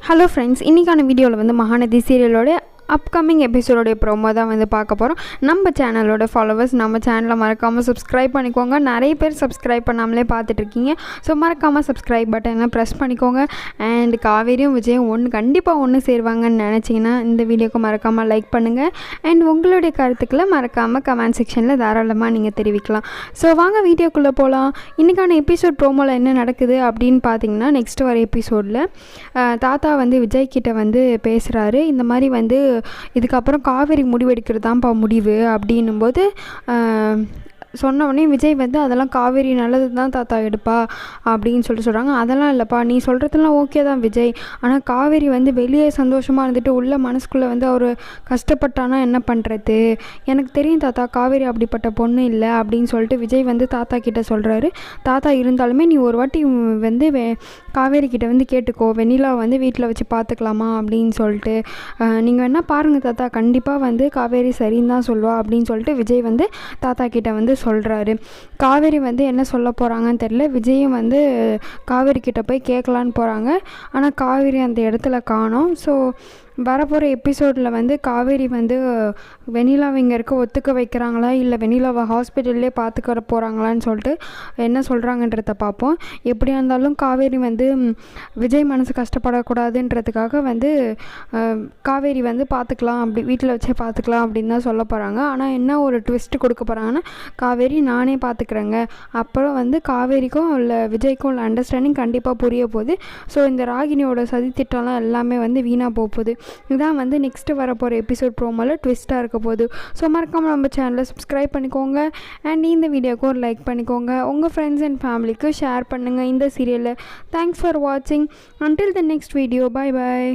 Hello friends, இன்றைக்கான வீடியோவில் வந்து மகாநதி சீரியலோட அப்கமிங் எபிசோடோடைய ப்ரோமோ தான் வந்து பார்க்க போகிறோம். நம்ம சேனலோட ஃபாலோவர்ஸ் நம்ம சேனலை மறக்காமல் சப்ஸ்கிரைப் பண்ணிக்கோங்க. நிறைய பேர் சப்ஸ்கிரைப் பண்ணாமலே பார்த்துட்ருக்கீங்க. ஸோ மறக்காமல் சப்ஸ்கிரைப் பட்டனை ப்ரெஸ் பண்ணிக்கோங்க. அண்ட் காவேரியும் விஜயும் கண்டிப்பாக ஒன்று சேருவாங்கன்னு நினச்சிங்கன்னா இந்த வீடியோக்கு மறக்காமல் லைக் பண்ணுங்கள். அண்ட் உங்களுடைய கருத்துக்களை மறக்காமல் கமெண்ட் செக்ஷனில் தாராளமாக நீங்கள் தெரிவிக்கலாம். ஸோ வாங்க வீடியோக்குள்ளே போகலாம். இன்றைக்கான எபிசோட் ப்ரோமோவில் என்ன நடக்குது அப்படின்னு பார்த்தீங்கன்னா, நெக்ஸ்ட் வர எபிசோடில் தாத்தா வந்து விஜய் கிட்ட வந்து பேசுகிறாரு. இந்த மாதிரி வந்து இதுக்கப்புறம் காவேரி முடிவெடுக்கிறது தான்ப்பா முடிவு அப்படின்னும்போது சொன்னவொடனே விஜய் வந்து அதெல்லாம் காவேரி நல்லது தான் தாத்தா எடுப்பா அப்படின்னு சொல்கிறாங்க. அதெல்லாம் இல்லைப்பா, நீ சொல்கிறதுலாம் ஓகே தான் விஜய், ஆனால் காவேரி வந்து வெளியே சந்தோஷமாக இருந்துட்டு உள்ள மனசுக்குள்ளே வந்து அவர் கஷ்டப்பட்டானா என்ன பண்ணுறது? எனக்கு தெரியும் தாத்தா, காவேரி அப்படிப்பட்ட பொண்ணு இல்லை அப்படின்னு சொல்லிட்டு விஜய் வந்து தாத்தா கிட்டே சொல்கிறாரு. தாத்தா இருந்தாலுமே நீ ஒரு வாட்டி வந்து காவேரி கிட்டே வந்து கேட்டுக்கோ, வெண்ணிலா வந்து வீட்டில் வச்சு பார்த்துக்கலாமா அப்படின்னு சொல்லிட்டு நீங்கள் வேணால் பாருங்கள் தாத்தா, கண்டிப்பாக வந்து காவேரி சரின்னு தான் சொல்லுவா அப்படின்னு சொல்லிட்டு விஜய் வந்து தாத்தா கிட்டே வந்து சொல்கிறாரு. காவேரி வந்து என்ன சொல்ல போகிறாங்கன்னு தெரியல. விஜயும் வந்து காவேரி கிட்ட போய் கேட்கலான்னு போகிறாங்க. ஆனால் காவேரி அந்த இடத்துல காணோம். ஸோ வரப்போகிற எபிசோடில் வந்து காவேரி வந்து வெண்ணிலாவை இங்கே இருக்க ஒத்துக்க வைக்கிறாங்களா, இல்லை வெண்ணிலாவை ஹாஸ்பிட்டல்லே பார்த்துக்க போகிறாங்களான்னு சொல்லிட்டு என்ன சொல்கிறாங்கன்றத பார்ப்போம். எப்படியா இருந்தாலும் காவேரி வந்து விஜய் மனசு கஷ்டப்படக்கூடாதுன்றதுக்காக வந்து காவேரி வந்து பார்த்துக்கலாம், அப்படி வீட்டில் வச்சே பார்த்துக்கலாம் அப்படின்னு தான் சொல்ல போகிறாங்க. ஆனால் என்ன ஒரு ட்விஸ்ட் கொடுக்க போகிறாங்கன்னா, காவேரி நானே பார்த்துக்கிறேங்க, அப்புறம் வந்து காவேரிக்கும் இல்லை விஜய்க்கும் உள்ள அண்டர்ஸ்டாண்டிங் கண்டிப்பாக புரிய போகுது. ஸோ இந்த ராகினியோட சதித்திட்டம்லாம் எல்லாமே வந்து வீணாக போகுது. இதுதான் வந்து நெக்ஸ்ட்டு வரப்போகிற எபிசோட் ப்ரோமோவில் ட்விஸ்ட்டாக இருக்க போகுது. ஸோ மறக்காமல் நம்ம சேனலை சப்ஸ்கிரைப் பண்ணிக்கோங்க. அண்ட் இந்த வீடியோக்கு ஒரு லைக் பண்ணிக்கோங்க. உங்கள் ஃப்ரெண்ட்ஸ் அண்ட் ஃபேமிலிக்கு ஷேர் பண்ணுங்கள் இந்த சீரியலில். தேங்க்ஸ் ஃபார் வாட்சிங். Until the next video. Bye bye.